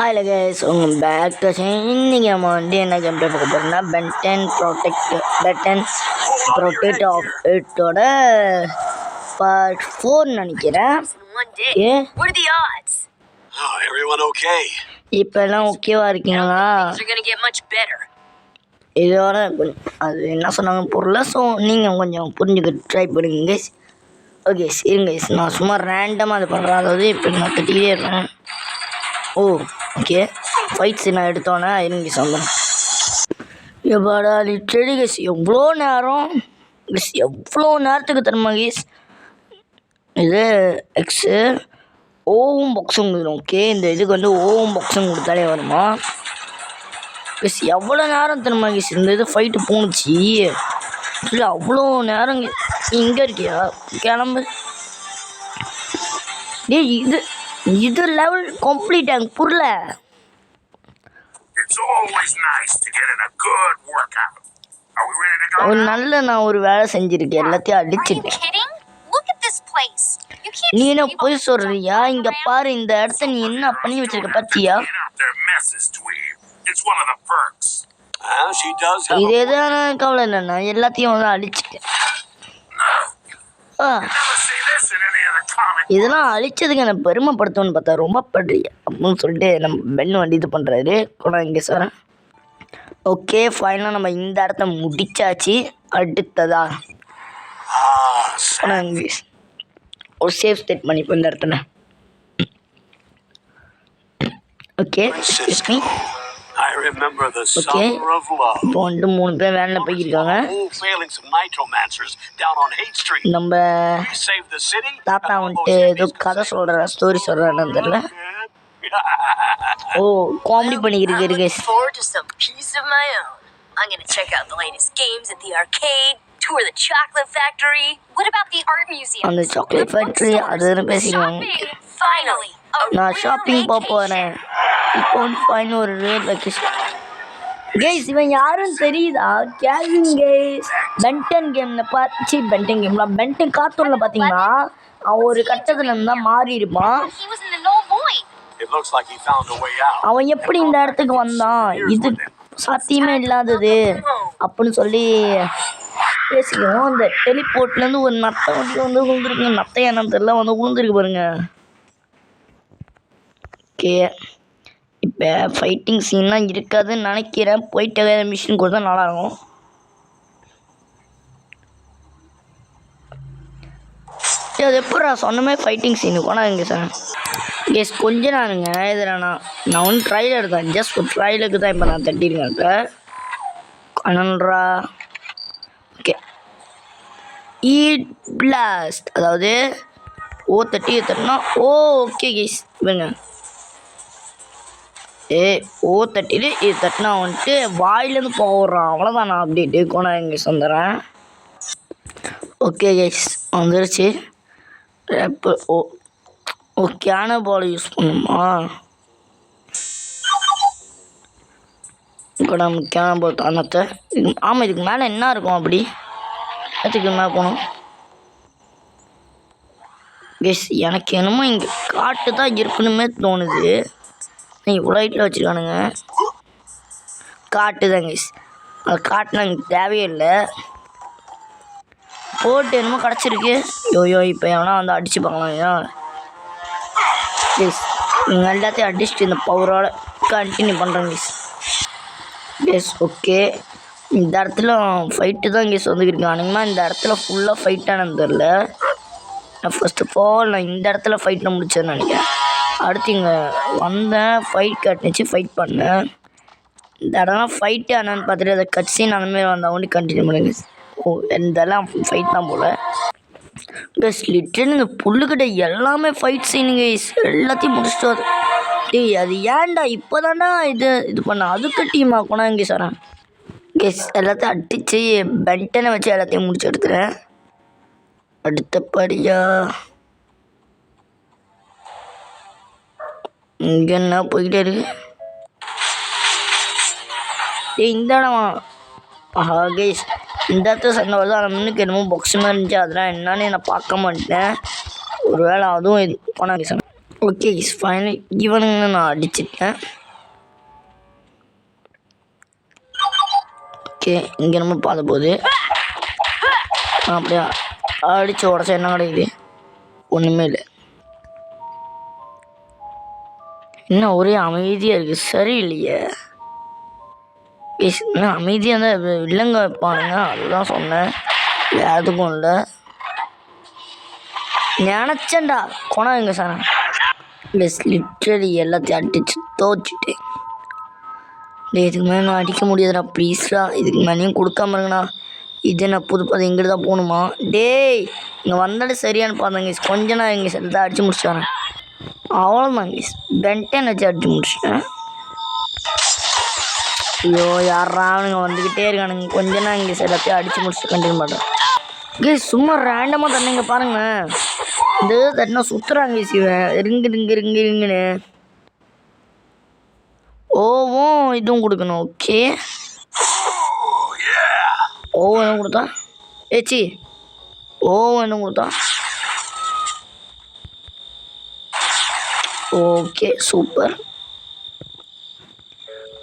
Hi guys, உங்கள் back to இன்றைக்கி நம்ம வந்து என்ன கேம் ப்ளே பார்க்க போகிறோம்னா பென்டன் ப்ரொடெக்ட் ஆஃப் இட்டோட பார்ட் 4 நினைக்கிறேன். இப்போ எல்லாம் ஓகேவா இருக்கீங்களா? இதோட அது என்ன சொன்னாங்க பொருளை, ஸோ நீங்கள் கொஞ்சம் புரிஞ்சுக்க ட்ரை பண்ணுங்க கைஸ். ஓகே இருங்க கைஸ், நான் சும்மா ரேண்டமாக அது பண்ணுறேன். அதாவது இப்போ நான் கட்டிக்கிட்டே இருக்கேன். ஓ ஓகே, ஃபைட்ஸ் நான் எடுத்தோன்னே இருங்க சொன்னேன். எப்பாடா லிட்டரலி கைஸ் எவ்வளோ நேரம் கைஸ், எவ்வளோ நேரத்துக்கு தருமா கைஸ். இது எக்ஸு ஓவும் பாக்ஸும் கொடுக்குறோம். ஓகே, இந்த இதுக்கு வந்து ஓவும் பாக்ஸும் கொடுத்தாலே வருமா கைஸ்? எவ்வளோ நேரம் தருமா கைஸ் இந்த இது ஃபைட்டு போணுச்சு. இல்லை அவ்வளோ நேரம் இங்கே இருக்கியா? கிளம்பு டே. இது லெவல் கம்ப்ளீட் எனக்கு புரியல. ஒரு நல்ல நான் ஒரு வேலை செஞ்சிருக்கேன், எல்லாத்தையும் அடிச்சிருக்கேன். நீ என்ன போய் சொல்றியா? இங்க பாரு, இந்த இடத்த நீ என்ன பண்ணி வச்சிருக்க பாத்தியா? இது எதான கவலை இல்லைண்ணா, எல்லாத்தையும் வந்து அழிச்சிட்டேன். இதெல்லாம் அழிச்சதுக்கு என்ன பெருமைப்படுத்தணும்னு பார்த்தா ரொம்ப படுறியா அப்படின்னு சொல்லிட்டு நம்ம பென் வண்டி இது பண்ணுறாரு. கூட இங்கே சார் ஓகே, ஃபைனலாக நம்ம இந்த இடத்த முடிச்சாச்சு. அடுத்ததா ஒரு சேஃப் ஸ்டேட் பண்ணிப்போம் இந்த இடத்துல. ஓகே ஓகே, இப்போ வந்துட்டு 3 பேர் வேனில் போயிருக்காங்க. நம்ம தாத்தா வந்துட்டு ஏதோ கதை சொல்கிற ஸ்டோரி சொல்கிறான்னு தெரியல. ஓ காமெடி பண்ணிக்கிட்டு இருக்கு. I'm going to check out the latest games at the arcade, tour the chocolate factory. What about the art museum? On the chocolate factory, adana pesiranga. Finally. Na shopping போறேன். இப்போ fine ஒரு rate location. Guys இவன் யாரும் தெரியுதா? Gavin guys, Ben 10 கேம்ல பார்த்து Ben 10 கேம்ல Ben 10 கார்ட்டூன்ல பாத்தீங்கன்னா அவன் ஒரு கட்டத்துல இருந்தா மாறி இருப்பான். அவன் எப்படி இந்த இடத்துக்கு வந்தான்? இது சாத்தியமே இல்லாதது அப்படின்னு சொல்லி பேசிக்குவோம். அந்த டெலிபோர்ட்லேருந்து ஒரு நத்தை வந்து விழுந்துருக்கு. நத்தை என்னன்னு தெரியல, வந்து விழுந்துருக்கு பாருங்க. ஓகே, இப்போ ஃபைட்டிங் சீன்லாம் இருக்காதுன்னு நினைக்கிறேன். போயிட்டு மிஷின் கொடுத்தா நல்லாயிருக்கும். அது எப்படி நான் சொன்னமே ஃபைட்டிங் சீனு போனாங்க சார். எஸ் கொஞ்சம் நானுங்க இதில் நான் வந்து ட்ரைலர் தான், ஜஸ்ட் ஒரு ட்ரைலருக்கு தான் இப்போ நான் தட்டியிருக்கேன். இப்போ கனன்றா ஓகே ஈட் பிளாஸ்ட், அதாவது தட்டினா ஓகே கேஸ் இவங்க தட்டிட்டு இது தட்டினா வந்துட்டு வாயிலேருந்து போடுறான். அவ்வளோதான், நான் அப்டேட்டு கோனா இங்கிலீஷ் வந்துடுறேன். ஓகே கேஸ் வந்துருச்சு. இப்போ ஓகேயான பால் யூஸ் பண்ணுமா? இப்போ நம்ம முக்கியமான பால் தானத்தை. ஆமாம், இதுக்கு மேலே என்ன இருக்கும்? அப்படி அதுக்கு மேலே போகணும். கேஸ் எனக்கு என்னமோ இங்கே காட்டு தான் இருக்கணுமே தோணுது. இவ்வளோ ஹைட்டில் வச்சுருக்கானுங்க. காட்டு தான் கைஸ், அது காட்டுனா எனக்கு தேவையே இல்லை. போட்டு என்னமோ கிடச்சிருக்கு. யோயோ இப்போ எவனா வந்து அடிச்சு பார்க்கலாம். ஏன் கைஸ் நீங்கள் எல்லாத்தையும் அடிச்சுட்டு இந்த பவரோட கண்டினியூ பண்ணுறேன் கைஸ். கைஸ் ஓகே, இந்த இடத்துல ஃபைட்டு தான் கைஸ் வந்துருக்கானுங்கன்னா இந்த இடத்துல ஃபுல்லாக ஃபைட்டானு தெரில. நான் ஃபர்ஸ்ட் ஆஃப் ஆல் நான் இந்த இடத்துல ஃபைட்டில் முடிச்சேன்னு நினைக்கிறேன். அடுத்து இங்கே வந்தேன், ஃபைட் கட்டுனுச்சு, ஃபைட் பண்ணேன். இந்த இடம்லாம் ஃபைட்டு ஆனான்னு பார்த்துட்டு அதை கட்சின்னு அந்த மாதிரி வந்தால் ஒன்று கண்டினியூ பண்ணுங்க. ஓ இதெல்லாம் ஃபைட் தான் போல் கைஸ். லிட்டரலி இந்த புல்லுக்கிட்ட எல்லாமே ஃபைட் சீனுங்க கைஸ். எல்லாத்தையும் முடிச்சுட்டு அது டேய் அது ஏன்டா இப்போ தான்டா இது பண்ண அதுக்கு டீம் ஆக்கணும் இங்கே சார். கைஸ் எல்லாத்தையும் அடித்து பென்டனை வச்சு எல்லாத்தையும் முடிச்சு எடுத்துகிறேன். அடுத்தபடியா இங்கே என்ன போய்கிட்டே இருக்கு? இந்த இடமா? ஆஹா கைஸ், இந்த இடத்துல சண்டை வருது. ஆனால் முன்னுக்கு என்னமோ பாக்ஸ் மாதிரி இருந்துச்சு, அதெல்லாம் என்னன்னு நான் பார்க்க மாட்டேன். ஒரு வேளை அதுவும் இது போனால் கைஸ் ஓகே ஃபைனல் இவனுங்க நான் அடிச்சிட்டேன். ஓகே இங்கே நம்ம பார்த்த போது அப்படியா அடித்து உடச்சா என்ன கிடைக்குது? ஒன்றுமே இல்லை. என்ன ஒரே அமைதியாக இருக்குது, சரியில்லையே. என்ன அமைதியாக தான் இல்லைங்க வைப்பானுங்க, அதுதான் சொன்னேன், வேறு எதுக்கும் இல்லை. நினச்சேன்டா கொணம் எங்க சார் லிட்ரலி எல்லாத்தையும் அடிச்சு தோச்சிட்டேன். இதுக்கு மேலே நான் அடிக்க முடியாதுடா, ப்ளீஸ்டா. இதுக்கு மேலேயும் கொடுக்காம இருங்கண்ணா. இது நான் புதுப்பது இங்கிட்டு தான் போகணுமா? டேய் இங்கே வந்தாலும் சரியானு பார்த்தேங்க. கொஞ்சம் நான் இங்கே செல்தான் அடித்து முடிச்சிட்டேன். அவ்வளோதாங்க பென்டென் வச்சு அடித்து முடிச்சிட்டேன். ஐயோ யாரா அவனுங்க வந்துக்கிட்டே இருக்கானுங்க. கொஞ்சம் நான் இங்கே எல்லாத்தையும் அடித்து முடிச்சுட்டு கண்டினியூ பண்ணுறேன். சும்மா ரேண்டமாக தண்ணிங்க பாருங்களேன். இந்த தட்டினா சுற்றுறாங்க சிவன் இருங்குன்னு. ஓவும் இதுவும் கொடுக்கணும். ஓகே ஓவும் என்ன கொடுத்தா? ஏச்சி ஓவும் என்ன கொடுத்தா? Okay super.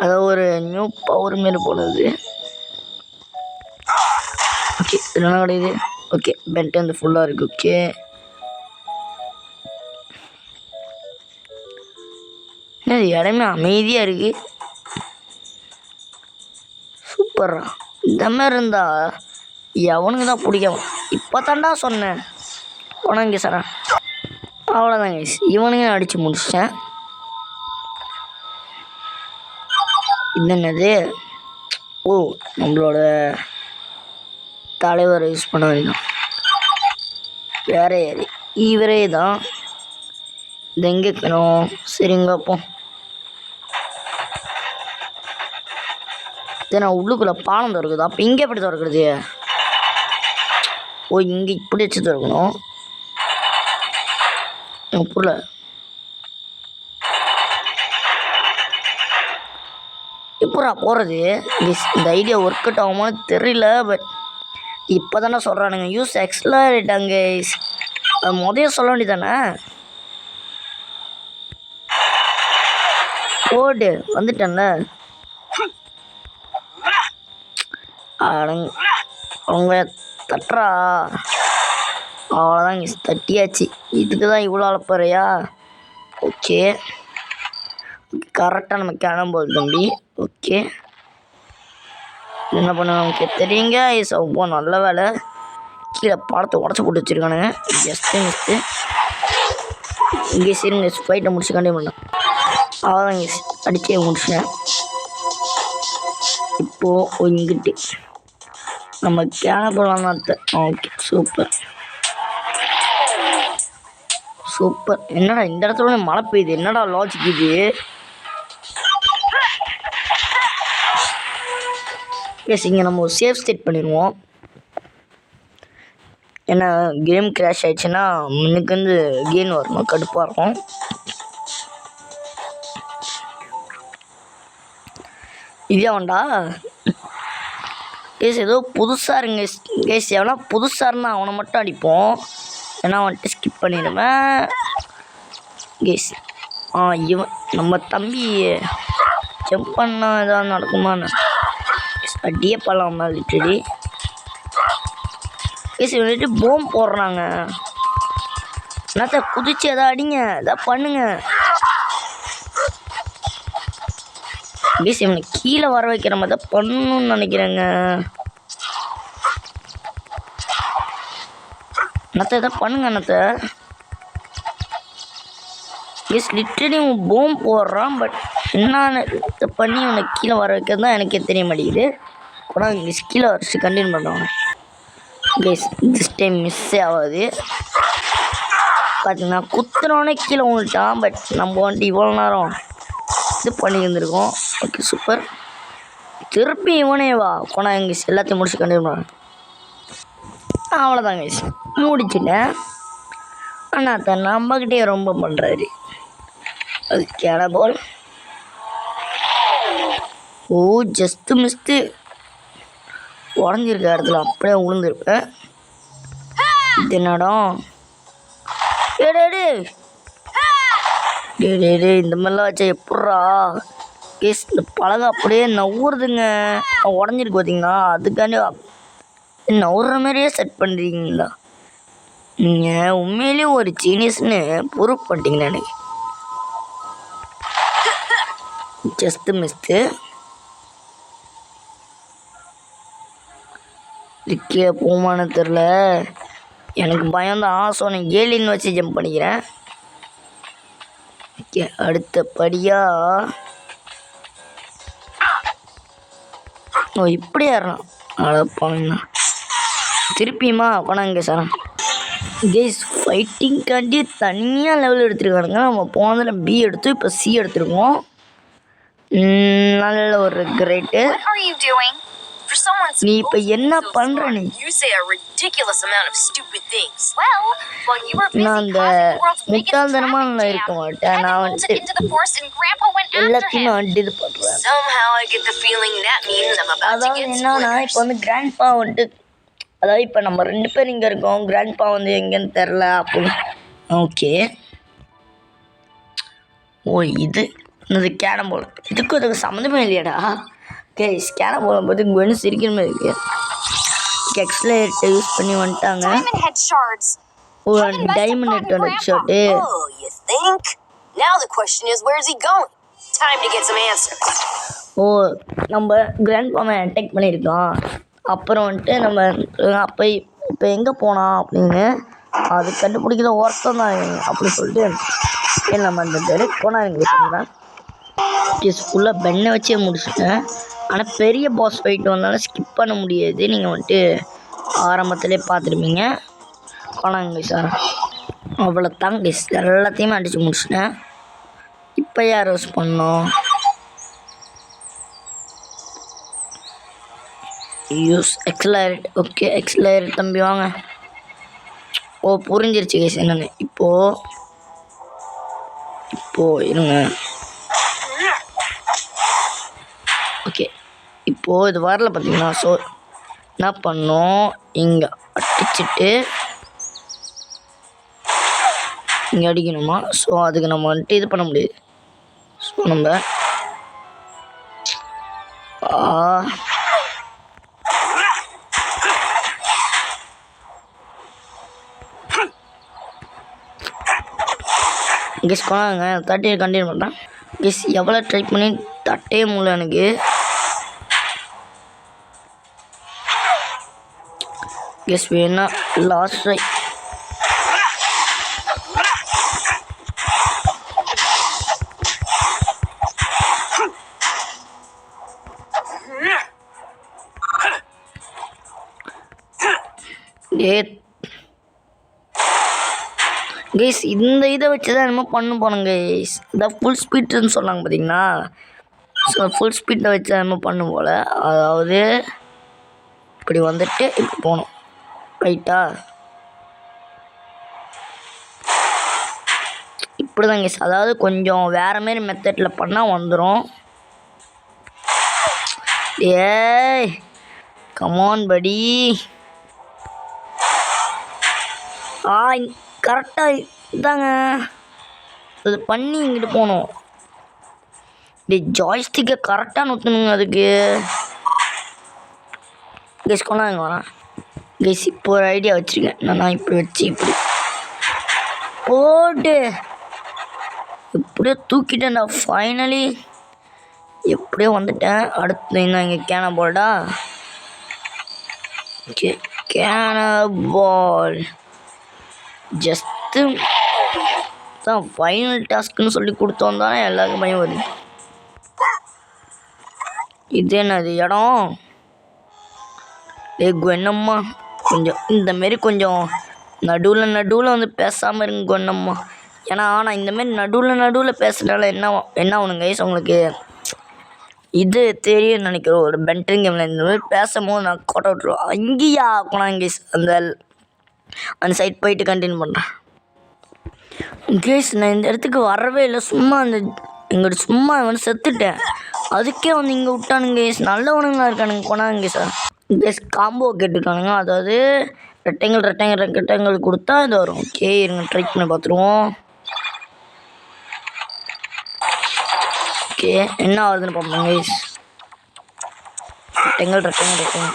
அதான் ஒரு நியூ பவர் மாரி போனது. ஓகே என்ன கிடையாது. ஓகே பென்ட் வந்து ஃபுல்லாக இருக்குது. ஓகே என்ன இடமே அமைதியாக இருக்குது. சூப்பர்ரா. இந்த மாதிரி இருந்தா எவனுக்கு தான் பிடிக்கும். இப்போ தாண்டா சொன்னேன் உனங்க சார். அவ்வளோதாங்க இவனுங்க அடித்து முடிச்சிட்டேன். இது என்னது? ஓ நம்மளோட தலைவரை யூஸ் பண்ண வேண்டாம், வேற யாரு? இவரே தான். இது எங்கே இருக்கணும்? சரிங்க அப்போ இதை நான் உள்ளுக்குள்ளே பாலம் திறக்குது. அப்போ இங்கே எப்படி திறக்கிறது? ஓ இங்கே இப்படி வச்சு திறக்கணும். புரியல. எப்படா போகிறது? இந்த ஐடியா ஒர்க் அவுட் ஆகுமான்னு தெரியல. பட் இப்போ தானே சொல்கிறானுங்க யூஸ் எக்ஸ்லரேட்டாங்க. அது முதல்ல சொல்ல வேண்டியதானே. ஓடு வந்துட்டேன்ல. அவங்க தட்டுறா. அவ்வளோதான் தட்டியாச்சு. இதுக்கு தான் இவ்வளோ அழப்பறையா? ஓகே கரெக்டாக நம்ம கிளம்போது தம்பி. ஓகே என்ன பண்ண நமக்கு தெரியுங்க. சவ்வோ நல்ல வேலை. கீழே பாலத்தை உடச்சி போட்டு வச்சுருக்கானுங்க. Just mist. இங்கே சரிங்க ஃபைட்டை முடிச்சு கண்டிப்பாக பண்ணேன். அவ்வளோதான் அடிச்சே முடிச்சேன். இப்போது இங்கிட்டு நம்ம கேனப்பலாம் தான். Okay super super. என்னடா இந்த இடத்துல மழை பெய்யுது? என்னடா லாஜிக் இது? எஸ் இங்கே நம்ம ஒரு சேஃப் ஸ்டேட் பண்ணிடுவோம். ஏன்னா கேம் கிராஷ் ஆகிடுச்சுன்னா முன்னுக்கு வந்து கெயின் வரணும், கடுப்பாக இருக்கும். இதே வேண்டா கேஸ் ஏதோ புதுசாக இருங்க கேஸ். எவனா புதுசாக இருந்தால் அவனை மட்டும் அடிப்போம். ஏன்னா வந்துட்டு ஸ்கிப் பண்ணிடுவேன் கேஸ். இவன் நம்ம தம்பி ஜம்ப் பண்ணால் எதாவது நடக்குமான்னு அடியே பண்ணலாமா லிட்டடி. கேஸ் வந்துட்டு போம் போடுறாங்க. என்னத்த குதிச்சு எதாவது அடிங்க, எதாவது பண்ணுங்க கேஸ். இவனை கீழே வர வைக்கிற மாதிரி தான் பண்ணணும்னு நினைக்கிறேங்க. அண்ணத்தை எதாவது பண்ணுங்க அண்ணத்தை. கேஸ் லிட்டரலி இவன் போம் போடுறான். பட் என்ன பண்ணி இவனை கீழே வர வைக்கிறது தான் எனக்கே தெரிய மாட்டேங்குது. கூட கேஸ் கீழே வரைச்சி கண்டினியூ பண்ணுறாங்க. கேஸ் திஸ் டைம் மிஸ்ஸே ஆகாது. பார்த்தீங்கன்னா குத்துனோடனே கீழே விழுட்டான். பட் நம்ம வந்துட்டு இவ்வளோ நேரம் இது பண்ணி இருந்திருக்கோம். Okay super. திருப்பி இவனே வா கொண்டா எங்க எல்லாத்தையும் முடிச்சு கண்டினியூ பண்ணுறாங்க. அவ்வளோதாங்க முடிச்சுட்டேன். ஆனால் தான் நம்மக்கிட்டே ரொம்ப பண்ணுறாரு. அது கேட போல். ஓ ஜஸ்ட்டு மிஸ்ட்டு உடஞ்சிருக்க இடத்துல அப்படியே விழுந்துருப்பேன். இது என்னடம் எடு டேய் இந்த மாதிரிலாம் வச்சா எப்பட்றா கேஸ் இந்த பலகை அப்படியே நவுறுதுங்க உடஞ்சிருக்கு பார்த்தீங்களா அதுக்காண்டி நவுற மாதிரியே செட் பண்ணுறீங்களா நீங்கள் உண்மையிலேயே ஒரு ஜீனியஸ்னு ப்ரூவ் பண்ணிட்டீங்களா எனக்கு ஜஸ்ட்டு மிஸ்டு இதுக்கே போமானு தெரில எனக்கு பயம்தான் ஸோ நான் ஏலின்னு வச்சு ஜம்ப் பண்ணிக்கிறேன் ஓகே அடுத்தபடியாக ஓ இப்படி ஏறலாம் அழப்பாங்கண்ணா திருப்பியுமா போனாங்க சார் கேஸ் ஃபைட்டிங்காண்டி தனியாக லெவல் எடுத்துருக்கானுங்க நம்ம போனதில் பி எடுத்து இப்போ சி எடுத்துருக்கோம் நல்ல ஒரு கிரேட்டு நீ இப்போ என்ன பண்ணுற நீ நான் அந்த முட்டாள்தனமாக இருக்க மாட்டேன் நான் வந்துட்டு எல்லாத்தையும் வந்துட்டு இது பண்ணுறேன் அதாவது என்னன்னா இப்போ வந்து கிராண்ட்பா வந்துட்டு அதாவது இப்போ நம்ம 2 பேர் இங்கே இருக்கோம் கிராண்ட்பா வந்து எங்கேன்னு தெரில அப்படின்னு ஓகே ஓ இது கேரம் போல் இதுக்கும் அதுக்கு சம்மந்தமே இல்லையாடா கேஸ் கேரம் போகும்போது இங்கே ஒன்று சிரிக்கிற மாதிரி இருக்கு எக்ஸ்லேட்டை யூஸ் பண்ணி வந்துட்டாங்க ஓ டைமண்ட் ஹெட் ஷாட்டு ஓ நம்ம கிராண்ட்பாவை அட்டாக் பண்ணியிருக்கோம் அப்புறம் வந்துட்டு நம்ம அப்போ இப்போ எங்கே போனான் அப்படின்னு அது கண்டுபிடிக்கிற ஒர்க்கம் தான் அப்படின்னு சொல்லிட்டு நம்ம அந்த பேர் போனாங்க சொல்கிறேன் கேஸ் ஃபுல்லாக பெண்ணை வச்சே முடிச்சுட்டேன் ஆனால் பெரிய பாஸ் ஃபைட் வந்தாலும் ஸ்கிப் பண்ண முடியாது நீங்கள் வந்துட்டு ஆரம்பத்திலே பார்த்துருப்பீங்க போனாங்க சார் அவ்வளோ தான் கேஸ் எல்லாத்தையுமே அடித்து முடிச்சிட்டேன் இப்போ யார் யூஸ் பண்ணோம் யூஸ் எக்ஸ்லரேட் ஓகே எக்ஸ்லரேட் தம்பி வாங்க ஓ புரிஞ்சிருச்சு கேஸ் என்னென்னு இப்போது இருங்க ஓகே இப்போது இது வரல பார்த்தீங்கன்னா ஸோ என்ன பண்ணோம் இங்கே அடிச்சுட்டு இங்கே அடிக்கணுமா ஸோ அதுக்கு நம்ம வந்துட்டு இது பண்ண முடியாது ஸோ நம்ம கெஸ் கொண்டாங்க தட்டி கண்டினியூ பண்ணுறேன் கெஸ் எவ்வளோ ட்ரை பண்ணி தட்டே முடியல எனக்கு கெஸ் வேணா லாஸ்ட் ட்ரை கைஸ் இந்த இதை வச்சு தான் என்னமோ பண்ண போனோம் கைஸ் இந்த ஃபுல் ஸ்பீடுன்னு சொன்னாங்க பார்த்தீங்கன்னா ஸோ ஃபுல் ஸ்பீட்டை வச்சு தான் என்னமோ பண்ணும் போல் அதாவது இப்படி வந்துட்டு இப்படி போகணும் ரைட்டா இப்படி தான் கைஸ் அதாவது கொஞ்சம் வேறு மாரி மெத்தடில் பண்ணால் வந்துடும் ஏய் கமான் படி கரெக்டாக இதாங்க அது பண்ணி இங்கிட்டு போகணும் ஜாய்ஸ்டிக்கை கரெக்டாக நுத்தணுங்க அதுக்கு கெஸ் கொண்டாங்க வரேன் கெஸ் இப்போ ஒரு ஐடியா வச்சுருக்கேன் நான் இப்படி வச்சு இப்படி போட்டு எப்படியோ தூக்கிட்டேன்டா ஃபைனலி எப்படியோ வந்துட்டேன் அடுத்து என்ன இங்கே கேன பால்டா ஓகே கேன பால் ஜஸ்ட்டு தான் ஃபைனல் டாஸ்க்குன்னு சொல்லி கொடுத்தோம் தானே எல்லாருக்கும் பயம் வருது இது என்னது இடம் என்னம்மா கொஞ்சம் இந்தமாரி கொஞ்சம் நடுவில் வந்து பேசாமல் இருங்க கொன்னம்மா ஏன்னா நான் இந்தமாரி நடுவில் பேசுகிறதால என்ன ஆகணுங்க கைஸ் உங்களுக்கு இது தெரியும் நினைக்கிறோம் ஒரு பென்ட்ரிங் கேமில் இந்த மாதிரி பேசும்போது நான் கோட்டை விட்டுருவோம் அங்கேயா போனாங்க கைஸ் அந்த சைட் போயிட்டு கண்டினியூ பண்ணுறேன் கேஸ் நான் இந்த இடத்துக்கு வரவே இல்லை சும்மா எங்கிட்ட சும்மா வந்து செத்துட்டேன் அதுக்கே வந்து இங்கே விட்டானுங்க கேஸ் நல்லவனுங்களா இருக்கானுங்க போனாங்க சார் கேஸ் காம்போ கேட்டுருக்கானுங்க அதாவது ரெக்டாங்கிள் கொடுத்தா இது வரும் ஓகே இருங்க ட்ரை பண்ணி பார்த்துருவோம் ஓகே என்ன ஆகுதுன்னு பார்ப்போம் கைஸ். ரெட்டங்கள்.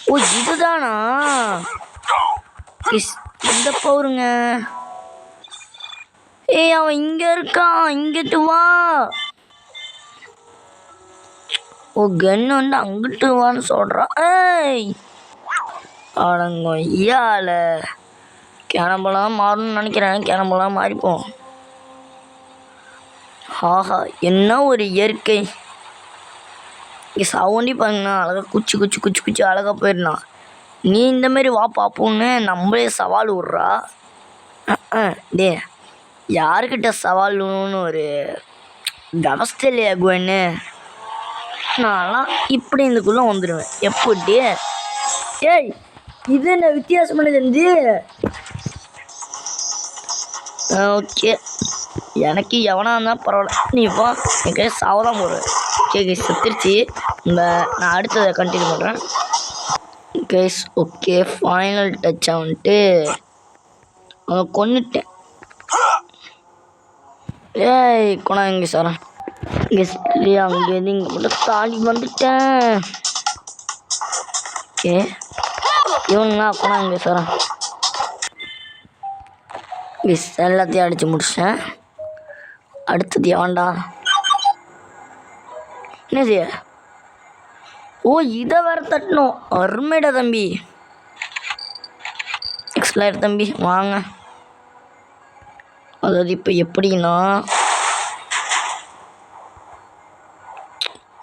ஓ இதுதானா கைஸ் இந்த பவருங்க. ஏய் அவன் இங்க இருக்கான், இங்கிட்டு வா. ஓ கன் வந்து அங்கிட்டு வான்னு சொல்கிறான். ஏய் அடங்கோ ஐயால கேனம்பெல்லாம் மாறணும்னு நினைக்கிறேன். கேனம்பெல்லாம் மாறிப்போம். ஆஹா என்ன ஒரு இயற்கை. இங்கே சவுண்டி பாருங்கண்ணா அழகாக குச்சி அழகாக போயிடலாம். நீ இந்தமாரி வா பார்ப்போன்னு நம்மளே சவால் விட்றா. டே யாருக்கிட்ட சவால்னு ஒரு அவஸ்தை இல்லையா குவன்னு. நான்லாம் இப்படி இதுக்குள்ளே வந்துடுவேன் எப்படி. ஏய் இது என்ன வித்தியாசமான தெரிஞ்சு. ஓகே எனக்கு எவனா இருந்தால் பரவாயில்ல, நீ இப்போ எனக்கு சாவதான் போடுவேன். ஓகே கேஸ் செத்துருச்சு. நான் அடுத்ததை கண்டினியூ பண்ணுறேன் கேஸ். ஓகே ஃபைனல் டச்சாக வந்துட்டு அவன் கொன்னுட்டேன். ஏய் கொண்டா இங்கே சார் கெஸ் இல்லையா அங்கேருந்து இங்கே மட்டும் தாண்டி வந்துட்டேன். ஓகே இவனுங்களா கொண்டா இங்கே சார் கெஸ் எல்லாத்தையும் அடித்து முடிச்சேன். அடுத்தது எவன்டா என்னது. ஓ இதை வேற தட்டணும். அருமைடா தம்பி. எக்ஸ்லாயர் தம்பி வாங்க. அதாவது இப்போ எப்படின்னா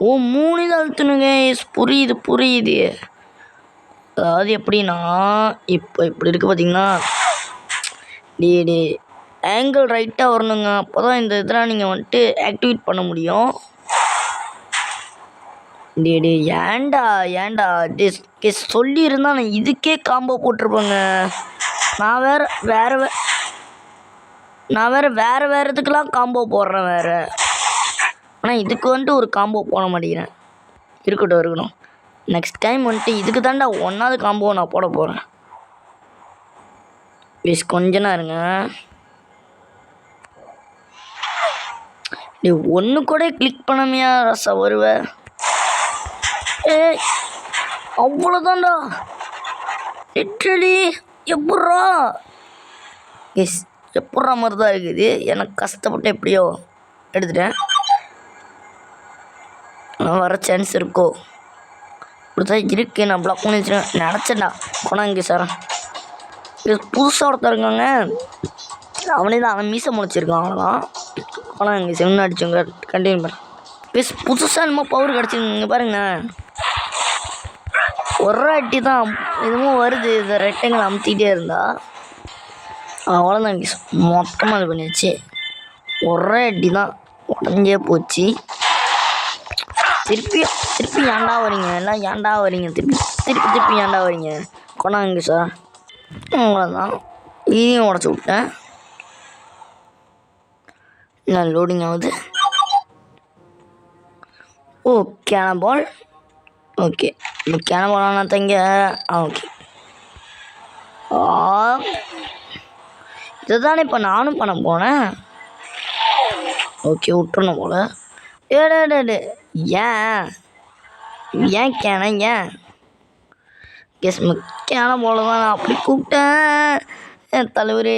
ஓ 3 இதை அழுத்தணுங்க. புரியுது. அதாவது எப்படின்னா இப்போ இப்படி இருக்குது பார்த்தீங்கன்னா டே ஆங்கிள் ரைட்டாக வரணுங்க. அப்போ தான் இந்த இதெல்லாம் நீங்கள் வந்துட்டு ஆக்டிவேட் பண்ண முடியும். டே ஏன்டா டே சொல்லியிருந்தா நான் இதுக்கே காம்போ போட்டிருப்பேங்க. நான் வேறு இதுக்கெலாம் காம்போ போடுறேன் வேறு. ஆனால் இதுக்கு வந்துட்டு ஒரு காம்போ போட மாட்டேங்கிறேன். இருக்கட்டும். நெக்ஸ்ட் டைம் வந்துட்டு இதுக்கு தாண்டா 1வது காம்போ நான் போட போகிறேன். ப்ளீஸ் கொஞ்ச நேரம் இருங்க. நீ ஒன்று கூட கிளிக் பண்ணாமையா ரசா வருவ. ஏய் அவ்வளோதான்டா லிட்ரலி. எப்பட்றா எஸ் எப்பட்றா மாதிரி தான் இருக்குது. எனக்கு கஷ்டப்பட்டு எப்படியோ எடுத்துட்டேன். வர சான்ஸ் இருக்கோ இப்படிதான் இருக்கு. நான் பிளாக் பண்ணி வச்சுருவேன் நினச்சேன்டா. போனால் இங்கே சார் இது புதுசாக ஒருத்தர் இருக்காங்க. அவனே தான் அவன் மீசை முளைச்சிருக்கான் அவ்வளோதான். ஆனால் இங்கே செவன் அடிச்சவங்க கண்டினியூ பண்ண ப்ளீஸ். புதுசாக என்னமோ பவர் கிடச்சிங்க பாருங்க. ஒரு அட்டி தான் இதுவும் வருது. இந்த ரெட்டைங்களை அமுத்திக்கிட்டே இருந்தா அவ்வளோதான். மொத்தமாக இது பண்ணிடுச்சு. ஒரே அட்டி தான் உடஞ்சே போச்சு. திருப்பி ஏன்டா வரீங்க எல்லாம்? ஏன்டா வரீங்க திருப்பி ஏன்டா வரீங்க? கொண்டாங்க சார். அவ்வளோதான் இதையும் உடச்சி விட்டேன். இல்லை லோடிங் ஆகுது. ஓ கேனபால். ஓகே இப்போ கேனபால் ஆனால் தங்க. ஓகே இதை தானே இப்போ நானும் பண்ண போனேன். ஓகே விட்டுறணும் போல. ஏடே ஏன் கெஸ் கேன போல தான் நான் அப்படி கூப்பிட்டேன். என் தலைவர்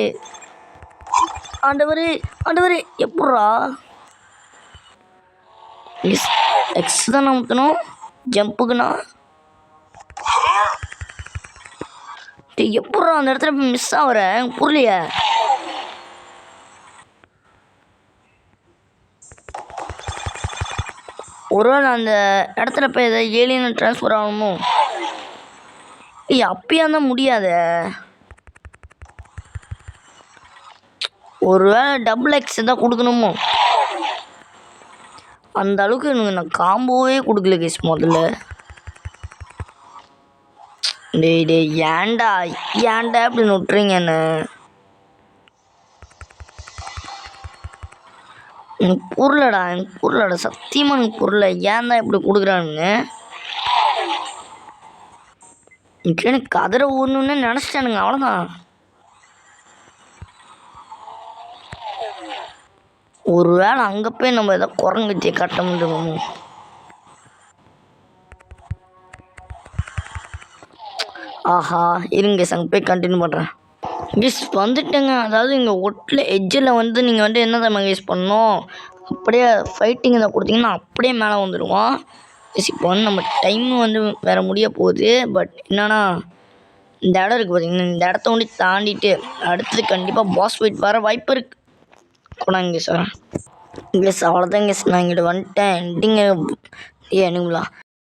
ஆண்டவர் எப்பட்றா எக்ஸ் தான் அமுத்தணும் ஜம்புக்குண்ணா. எப்பட்றா அந்த இடத்துல போய் மிஸ் ஆகிற எனக்கு புரியலையே. ஒருவேளை அந்த இடத்துல போய் ஏதாவது ஏலியன் ட்ரான்ஸ்ஃபர் ஆகணுமோ? அப்பயா தான் முடியாத. ஒருவேளை டபுள் எக்ஸ் தான் கொடுக்கணுமோ? அந்த அளவுக்கு எனக்கு நான் காம்போவே கொடுக்கல கேஸ் முதல்ல. டேய் ஏன்டா அப்படின்னு விட்டுறீங்க என்ன? எனக்கு புரியலடா சத்தியமாக எனக்கு புரியல. ஏன் தான் இப்படி கொடுக்குறானுங்க? எனக்கு கதரை ஊறணுன்னு நினச்சிட்டானுங்க அவ்வளோதான். ஒரு வேளை அங்கே போய் நம்ம எதாவது குரங்குத்தியை கட்ட முடியுமோ. ஆஹா இருங்க கேஸ் அங்கே போய் கண்டினியூ பண்ணுறேன். கேஸ் வந்துட்டேங்க. அதாவது இங்கே ஒட்டில் எட்ஜில் வந்து நீங்கள் வந்து என்ன தான் கேஸ் பண்ணணும், அப்படியே ஃபைட்டிங் இதை கொடுத்தீங்கன்னா அப்படியே மேலே வந்துடுவோம். கேஸ் இப்போ வந்து நம்ம டைம் வந்து வேறு முடிய போகுது. பட் என்னன்னா இந்த இடம் இருக்குது பார்த்தீங்கன்னா, இந்த இடத்த வந்து தாண்டிட்டு அடுத்தது கண்டிப்பாக பாஸ் ஃபைட் வர வாய்ப்பு இருக்குது. கொண்டாங்க சார். கேஸ் அவ்வளோதான் கேஸ், நான் இங்கிட்ட வந்துட்டேன். எண்டிங்க ஏனுங்களா